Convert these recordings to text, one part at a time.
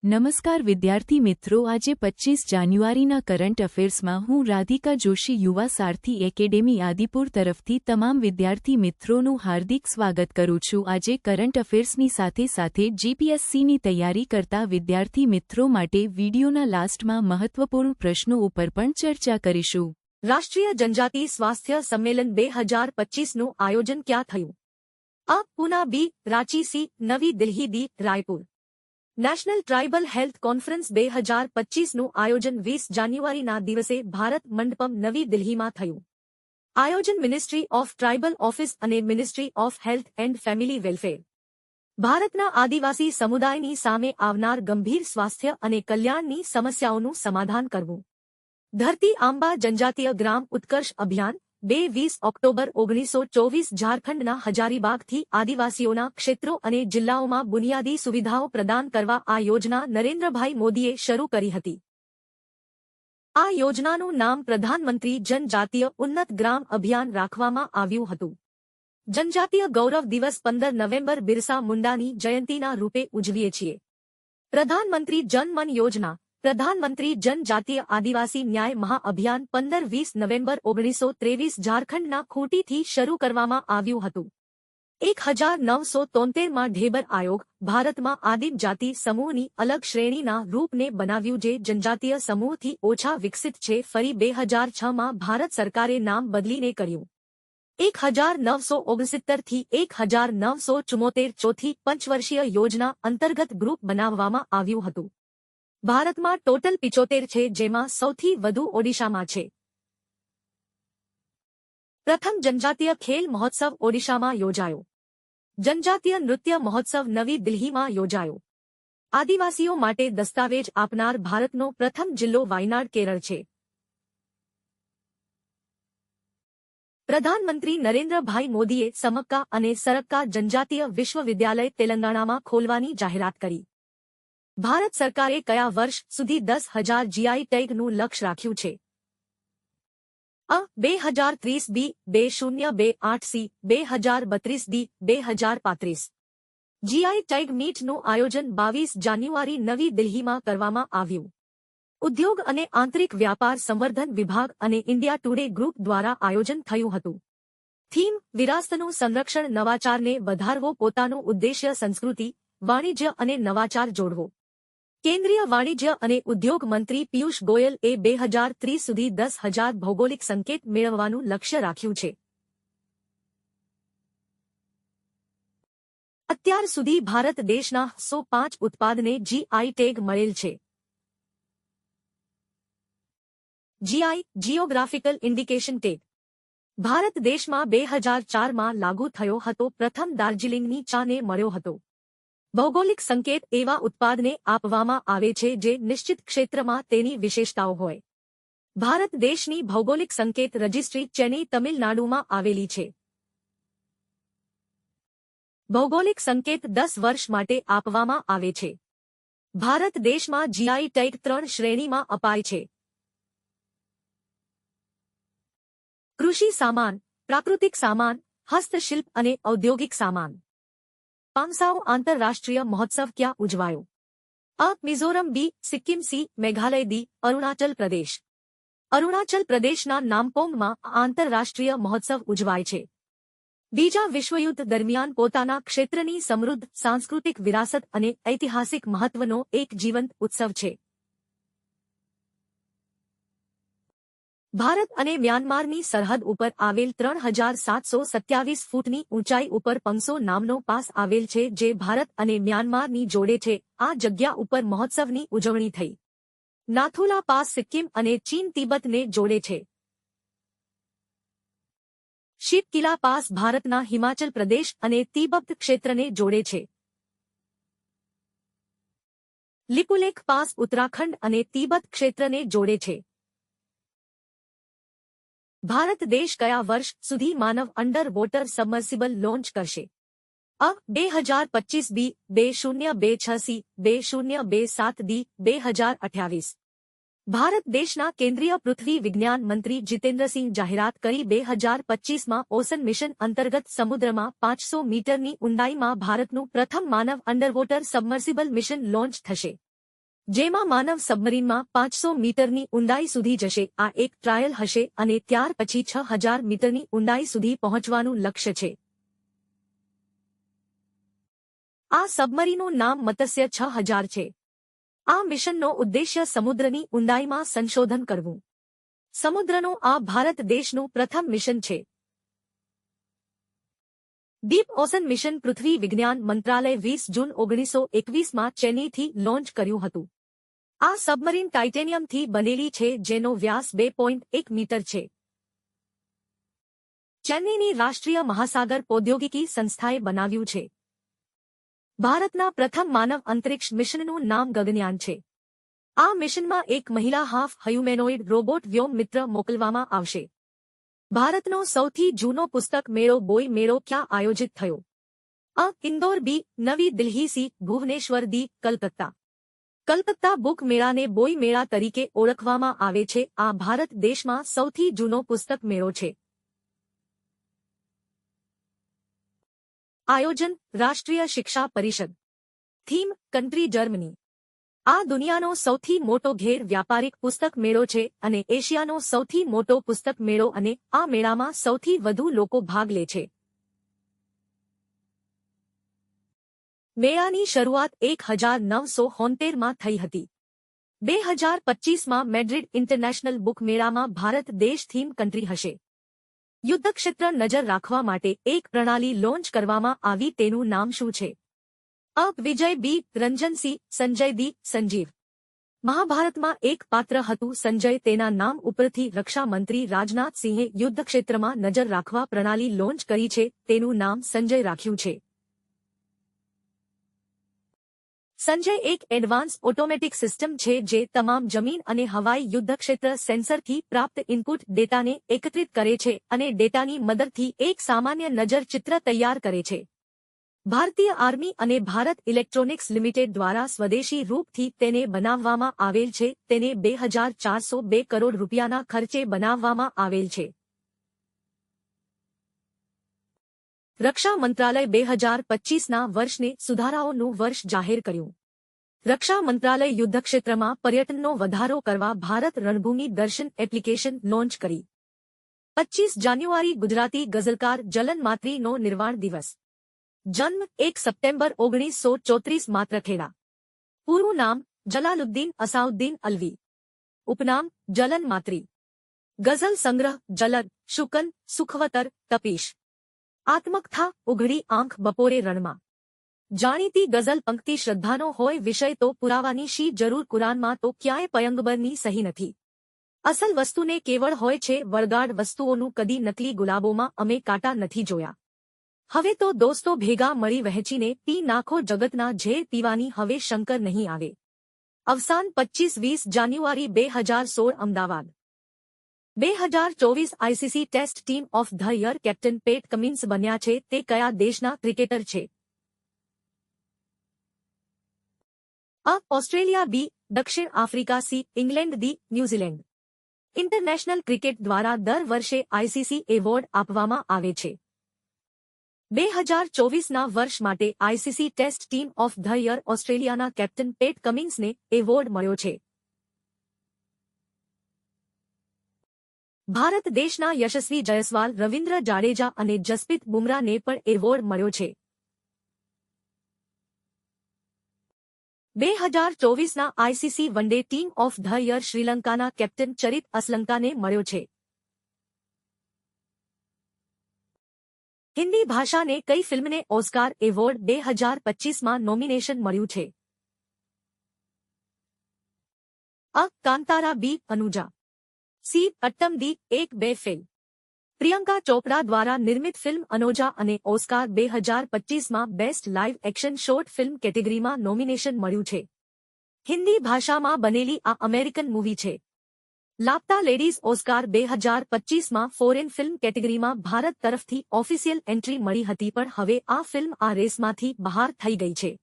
નમસ્કાર વિદ્યાર્થી મિત્રો, આજે 25 જાન્યુઆરીના કરંટ અફેર્સમાં હું રાધિકા જોશી યુવા સારથી એકેડેમી આદિપુર તરફથી તમામ વિદ્યાર્થી મિત્રોનું હાર્દિક સ્વાગત કરું છું। આજે કરંટ અફેર્સની સાથે જીપીએસસીની તૈયારી કરતા વિદ્યાર્થી મિત્રો માટે વિડીયોના લાસ્ટમાં મહત્વપૂર્ણ પ્રશ્નો ઉપર પણ ચર્ચા કરીશું। રાષ્ટ્રીય જનજાતિ સ્વાસ્થ્ય સંમેલન 2025નું આયોજન ક્યાં થયું? અ. Poona, B. Ranchi, C. Navi Delhi, D. Raipur. National tribal health conference 2025નું આયોજન 20 જાન્યુઆરીના દિવસે ભારત મંડપમ નવી દિલ્હીમાં થયું। આયોજન મિનિસ્ટ્રી ઓફ ટ્રાઇબલ ઓફિસ અને ministry of health and family welfare. ભારતના આદિવાસી સમુદાયની સામે આવનાર ગંભીર સ્વાસ્થ્ય અને કલ્યાણની સમસ્યાઓનું સમાધાન કરવું। ધરતી આંબા જનજાતીય ગ્રામ ઉત્કર્ષ અભિયાન 20 ઓક્ટોબર 1924 ઝારખંડના હજારીબાગથી આદિવાસીઓના ક્ષેત્રો અને જિલ્લાઓમાં બુનિયાદી સુવિધાઓ પ્રદાન કરવા આ યોજના નરેન્દ્રભાઈ મોદીએ શરૂ કરી હતી। આ યોજનાનું નામ પ્રધાનમંત્રી જનજાતીય ઉન્નત ગ્રામ અભિયાન રાખવામાં આવ્યું હતું। જનજાતીય ગૌરવ દિવસ 15 નવેમ્બર બિરસા મુંડાની જયંતીના રૂપે ઉજવીએ છીએ। પ્રધાનમંત્રી જન મન યોજના પ્રધાનમંત્રી જનજાતીય આદિવાસી ન્યાય મહાઅભિયાન 15-20 નવેમ્બર 1923 ઝારખંડના ખૂંટીથી શરૂ કરવામાં આવ્યું હતું। 1973માં ઢેબર આયોગ ભારતમાં આદિમ જાતિ સમૂહની અલગ શ્રેણીના રૂપને બનાવ્યું જે જનજાતીય સમૂહથી ઓછા વિકસિત છે। ફરી 2006માં ભારત સરકારે નામ બદલીને કર્યું। 1969થી 1974 ચોથી પંચવર્ષીય યોજના અંતર્ગત ગ્રુપ બનાવવામાં આવ્યું હતું। ભારતમાં ટોટલ 75 છે, જેમાં સૌથી વધુ ઓડિશામાં છે। પ્રથમ જનજાતીય ખેલ મહોત્સવ ઓડિશામાં યોજાયો। જનજાતીય નૃત્ય મહોત્સવ નવી દિલ્હીમાં યોજાયો। આદિવાસીઓ માટે દસ્તાવેજ આપનાર ભારતનો પ્રથમ જિલ્લો વાયનાડ કેરળ છે। પ્રધાનમંત્રી નરેન્દ્રભાઈ મોદીએ સમક્કા અને સરક્કા જનજાતીય વિશ્વવિદ્યાલય તેલંગાણામાં ખોલવાની જાહેરાત કરી। ભારત સરકારે કયા વર્ષ સુધી 10,000 જીઆઈ ટેગનું લક્ષ્ય રાખ્યું છે? અ. 2030, બી. 2028, સી. 2032, ડી. 2035। જીઆઈ ટેગ મીટનું આયોજન 22 જાન્યુઆરી નવી દિલ્હીમાં કરવામાં આવ્યું। ઉદ્યોગ અને આંતરિક વ્યાપાર સંવર્ધન વિભાગ અને ઇન્ડિયા ટુડે ગ્રુપ દ્વારા આયોજન થયું હતું। થીમ: વિરાસતનું સંરક્ષણ, નવાચારને વધારવો, પોતાનું ઉદ્દેશ્ય સંસ્કૃતિ, વાણિજ્ય અને નવાચાર જોડવો। કેન્દ્રીય વાણિજ્ય અને ઉદ્યોગ મંત્રી પિયુષ ગોયલ એ 2030 સુધી 10,000 ભૌગોલિક સંકેત મેળવવાનું લક્ષ્ય રાખ્યું છે। અત્યાર સુધી ભારત દેશના 105 ઉત્પાદને જીઆઈ ટેગ મળેલ છે। GI geographical indication tag Bharat દેશમાં 2004માં લાગુ થયો હતો। પ્રથમ દાર્જિલિંગની ચાને મળ્યો હતો। ભૌગોલિક સંકેત એવા ઉત્પાદને આપવામાં આવે છે જે નિશ્ચિત ક્ષેત્રમાં તેની વિશેષતાઓ હોય। ભારત દેશની ભૌગોલિક સંકેત રજિસ્ટ્રી ચેન્નઈ, તમિલનાડુમાં આવેલી છે। ભૌગોલિક સંકેત 10 વર્ષ માટે આપવામાં આવે છે। ભારત દેશમાં જીઆઈ ટેગ 3 શ્રેણીમાં અપાય છે। કૃષિ સામાન, પ્રાકૃતિક સામાન, હસ્તશિલ્પ અને ઔદ્યોગિક સામાન। પાંગસાઓ આંતરરાષ્ટ્રીય મહોત્સવ ક્યાં ઉજવાયો? અ. મિઝોરમ, બી. સિક્કિમ, સી. મેઘાલય, ડી. અરુણાચલ પ્રદેશ। અરુણાચલ પ્રદેશના નામપોંગમાં આંતરરાષ્ટ્રીય મહોત્સવ ઉજવાય છે। બીજા વિશ્વયુદ્ધ દરમિયાન પોતાના ક્ષેત્રની સમૃદ્ધ સાંસ્કૃતિક વિરાસત અને ઐતિહાસિક મહત્વનો એક જીવંત ઉત્સવ છે। ભારત અને મ્યાનમારની સરહદ ઉપર આવેલ 3,727 ફૂટની ઊંચાઈ ઉપર પંગસો નામનો પાસ આવેલ છે જે ભારત અને મ્યાનમારની જોડે છે। આ જગ્યા ઉપર મહોત્સવની ઉજવણી થઈ। નાથુલા પાસ સિક્કિમ અને ચીન તિબેટને જોડે છે। શિવકિલા પાસ ભારતના હિમાચલ પ્રદેશ અને તિબેટ ક્ષેત્રને જોડે છે। લિપુલેખ પાસ ઉત્તરાખંડ અને તિબેટ ક્ષેત્રને જોડે છે। ભારત દેશ કયા વર્ષ સુધી માનવ અંડર વોટર સબમર્સિબલ લોન્ચ કરશે? અ. 2025, બી. 2026, સી. 2027, ડી. 2028। ભારત દેશના કેન્દ્રીય પૃથ્વી વિજ્ઞાન મંત્રી જીતેન્દ્રસિંહ જાહેરાત કરી 2025માં ઓસન મિશન અંતર્ગત સમુદ્રમાં 500 મીટરની ઊંડાઈમાં ભારતનું પ્રથમ માનવ અંડરવોટર સબમર્સિબલ મિશન લોન્ચ થશે। જેમાં માનવ સબમરીનમાં 500 મીટરની ઊંડાઈ સુધી જશે. આ એક ટ્રાયલ હશે અને ત્યાર પછી 6000 મીટરની ઊંડાઈ સુધી પહોંચવાનું લક્ષ્ય છે. આ સબમરીનનું નામ મત્સ્ય 6000 છે. આ મિશનનો ઉદ્દેશ્ય સમુદ્રની ઊંડાઈમાં સંશોધન કરવું. સમુદ્રનો આ ભારત દેશનું પ્રથમ મિશન છે. ડીપ ઓશન મિશન પૃથ્વી વિજ્ઞાન મંત્રાલય 20 જૂન 1921માં ચેન્નઈથી લોન્ચ કર્યું હતું. આ સબમરીન ટાઇટેનિયમથી બનેલી છે, જેનો વ્યાસ 2.1 મીટર છે. ચેન્નઈની રાષ્ટ્રીય મહાસાગર પ્રૌદ્યોગિકી સંસ્થાએ બનાવ્યું છે. ભારતના પ્રથમ માનવ અંતરિક્ષ મિશનનું નામ ગગનયાન છે. આ મિશનમાં એક મહિલા હાફ હ્યુમેનોઇડ રોબોટ વ્યોમ મિત્ર મોકલવામાં આવશે. ભારતનો સૌથી જૂનો પુસ્તક મેળો બોય મેળો ક્યાં આયોજિત થયો? અ. ઇન્દોર, બી. નવી દિલ્હી, સી. ભુવનેશ્વર, દી. કલકત્તા. કલકત્તા બુક મેળાને બોય મેળા તરીકે ઓળખવામાં આવે છે. આ ભારત દેશમાં સૌથી જૂનો પુસ્તક મેળો છે. આયોજન રાષ્ટ્રીય શિક્ષા પરિષદ. Theme country Germany. આ દુનિયાનો સૌથી મોટો ઘેર વ્યાપારિક પુસ્તક મેળો છે અને એશિયાનો સૌથી મોટો પુસ્તક મેળો, અને આ મેળામાં સૌથી વધુ લોકો ભાગ લે છે. મેળાની શરૂઆત 1973માં થઈ હતી. 2025માં મેડ્રિડ ઇન્ટરનેશનલ બુક મેળામાં ભારત દેશ થીમ કન્ટ્રી હશે. યુદ્ધક્ષેત્ર નજર રાખવા માટે એક પ્રણાલી લોન્ચ કરવામાં આવી. તેનું નામ શું છે? અ. વિજય, બી. રંજન, સી. સંજય, દી. સંજીવ. મહાભારતમાં એક પાત્ર હતું સંજય. તેના નામ ઉપરથી રક્ષા મંત્રી રાજનાથ સિંહે યુદ્ધક્ષેત્રમાં નજર રાખવા પ્રણાલી લોન્ચ કરી છે. તેનું નામ સંજય રાખ્યું છે. સંજય એક એડવાન્સ ઓટોમેટિક સિસ્ટમ છે જે તમામ જમીન અને હવાઈ યુદ્ધક્ષેત્ર સેન્સરથી પ્રાપ્ત ઇનપુટ ડેટાને એકત્રિત કરે છે અને ડેટાની મદદથી એક સામાન્ય નજર ચિત્ર તૈયાર કરે છે. ભારતીય આર્મી અને ભારત ઇલેક્ટ્રોનિક્સ લિમિટેડ દ્વારા સ્વદેશી રૂપથી તેને બનાવવામાં આવેલ છે. તેને 2402 કરોડ રૂપિયાના ખર્ચે બનાવવામાં આવેલ છે. રક્ષા મંત્રાલય 2025ના વર્ષને સુધારાઓનું વર્ષ જાહેર કર્યું. રક્ષા મંત્રાલય યુદ્ધક્ષેત્રમાં પર્યટનનો વધારો કરવા ભારત રણભૂમિ દર્શન એપ્લિકેશન લોન્ચ કરી. 25 જાન્યુઆરી ગુજરાતી ગઝલકાર જલન માત્રીનો નિર્વાણ દિવસ. જન્મ 1 સપ્ટેમ્બર 1934 માત્રખેડા. પૂરું નામ જલાલુદ્દીન અસાઉદ્દીન અલ્વી. ઉપનામ જલન માત્રી. ગઝલ સંગ્રહ જલદ, શુકન, સુખવતર, તપીશ. આત્મકથા ઉઘડી આંખ બપોરે રણમાં. જાણીતી ગઝલ પંક્તિ શ્રદ્ધાનો હોય વિષય તો પુરાવાની શી જરૂર? કુરાનમાં તો ક્યાંય પયંગબરની સહી નથી. અસલ વસ્તુને કેવળ હોય છે વળગાડ. વસ્તુઓનું કદી નકલી ગુલાબોમાં અમે કાંટા નથી જોયા. હવે તો દોસ્તો ભેગા મળી વહેંચીને પી નાખો. જગતના ઝેર પીવાની હવે શંકર નહીં આવે. અવસાન 25-20 જાન્યુઆરી 2016 Ahmedabad. 2024 ICC test team of the year captain Pat Cummins બન્યા છે. તે કયા દેશના ક્રિકેટર છે? અ. Australia, B. દક્ષિણ Africa, C. England, D. New Zealand. International cricket દ્વારા દર વર્ષે આઈસીસી એવોર્ડ આપવામાં આવે છે. 2024ના વર્ષ માટે ICC test team of the year ઓસ્ટ્રેલિયાના કેપ્ટન પેટ કમિન્સને એવોર્ડ મળ્યો છે. ભારત દેશના યશસ્વી જયસ્વાલ, રવિન્દ્ર જાડેજા અને જસપ્રીત બુમરાહને પણ એવોર્ડ મળ્યો છે. 2024ના ICC one day team of the year શ્રીલંકાના કેપ્ટન ચરિત અસલંકાને મળ્યો છે. હિન્દી ભાષાને કઈ ફિલ્મને ઓસ્કાર એવોર્ડ 2025માં નોમિનેશન મળ્યું છે? અ. કાંતારા, બી. અનુજા, સી. અટ્ટમ, દી. 1-2 ફિલ્મ. પ્રિયંકા ચોપડા દ્વારા નિર્મિત ફિલ્મ અનોજા અને ઓસ્કાર 2025માં best live action short film કેટેગરીમાં નોમિનેશન મળ્યું છે. હિન્દી ભાષામાં બનેલી આ અમેરિકન મૂવી છે. લાપતા લેડીઝ ઓસ્કાર 2025માં ફોરેન ફિલ્મ કેટેગરીમાં ભારત તરફથી ઓફિશિયલ એન્ટ્રી મળી હતી, પણ હવે આ ફિલ્મ આ રેસમાંથી બહાર થઈ ગઈ છે.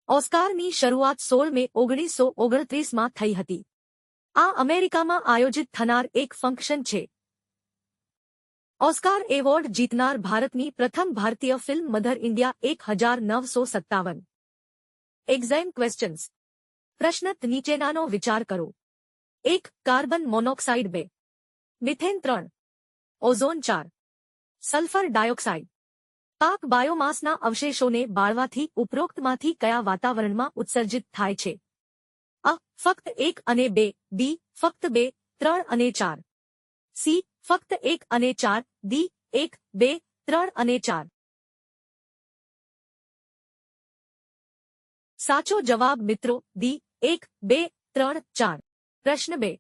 ઓસ્કારની શરૂઆત 16 મે 1929માં થઈ હતી. આ અમેરિકામાં આયોજિત થનાર એક ફંક્શન છે. ઓસ્કાર એવોર્ડ જીતનાર ભારતની પ્રથમ ભારતીય film mother India 1957. Exam questions. પ્રશ્ન નીચેનાનો વિચાર કરો. 1. Carbon monoxide 2. Methane 3. Ozone 4. Sulphur dioxide. પાક બાયોમાસના અવશેષોને બાળવાથી ઉપરોક્તમાંથી કયા વાતાવરણમાં ઉત્સર્જિત થાય છે? અ. ફક્ત 1 અને 2. બી. ફક્ત 2, 3 અને 4. સી. ફક્ત 1 અને 4. ડી. 1, 2, 3 અને 4. સાચો જવાબ મિત્રો ડી. 1, 2, 3, 4. પ્રશ્ન 2.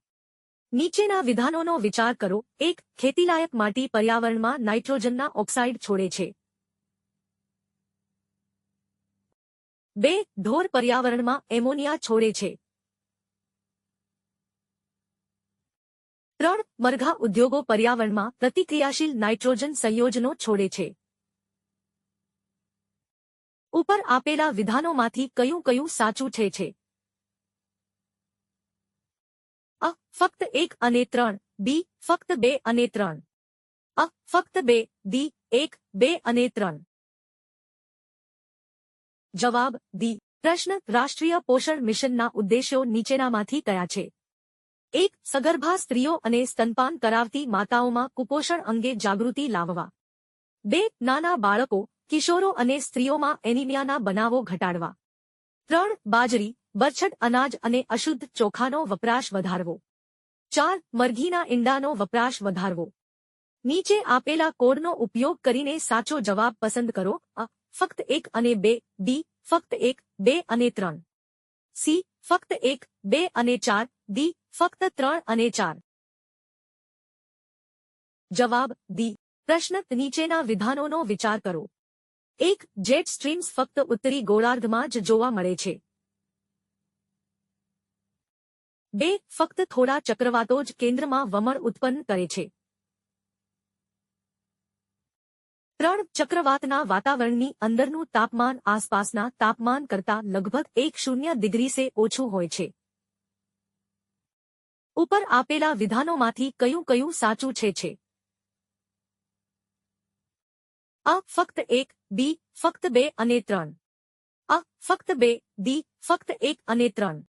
નીચેના વિધાનોનો વિચાર કરો. 1. ખેતીલાયક માટી પર્યાવરણમાં નાઇટ્રોજનના ઓક્સાઇડ છોડે છે. 2. ઢોર પર્યાવરણમાં એમોનિયા છોડે છે. 3. મરઘા ઉદ્યોગો પર્યાવરણમાં પ્રતિક્રિયાશીલ નાઇટ્રોજન સંયોજનો છોડે છે. ઉપર આપેલા વિધાનોમાંથી કયું કયું સાચું છે? અ. ફક્ત 1 અને 3. બી. ફક્ત 2 અને 3. અ. ફક્ત 2. ડી. 1, 2 અને 3. જવાબ ડી. પ્રશ્ન રાષ્ટ્રીય પોષણ મિશનના ઉદ્દેશ્યો નીચેનામાંથી કયા છે? 1. સગર્ભા સ્ત્રીઓ અને સ્તનપાન કરાવતી માતાઓમાં કુપોષણ અંગે જાગૃતિ લાવવા. 2. નાના બાળકો, કિશોરો અને સ્ત્રીઓમાં એનિમિયાના બનાવો ઘટાડવા. 3. બાજરી, બરછટ અનાજ અને અશુદ્ધ ચોખાનો વપરાશ વધારવો. 4. મરઘીના ઈંડાનો વપરાશ વધારવો. નીચે આપેલા કોડનો ઉપયોગ કરીને સાચો જવાબ પસંદ કરો. અ. ફક્ત 1 અને 2. બી. ફક્ત 1, 2 અને 3. સી. ફક્ત 1, 2 અને 4. ડી. ફક્ત 3 અને 4. જવાબ ડી. પ્રશ્ન નીચેના વિધાનોનો વિચાર કરો. 1. જેટ સ્ટ્રીમ્સ ફક્ત ઉત્તરી ગોળાર્ધમાં જ જોવા મળે છે. 2. ફક્ત થોડા ચક્રવાતો જ કેન્દ્રમાં વમળ ઉત્પન્ન કરે છે. 3. ચક્રવાતના વાતાવરણની અંદરનું તાપમાન આસપાસના તાપમાન કરતાં લગભગ 10 ડિગ્રી સે ઓછું હોય છે. ઉપર આપેલા વિધાનોમાંથી કયું કયું સાચું છે? અ. ફક્ત 1. બી. ફક્ત 2 અને 3. અ. ફક્ત 2. ડી. ફક્ત 1 અને 3.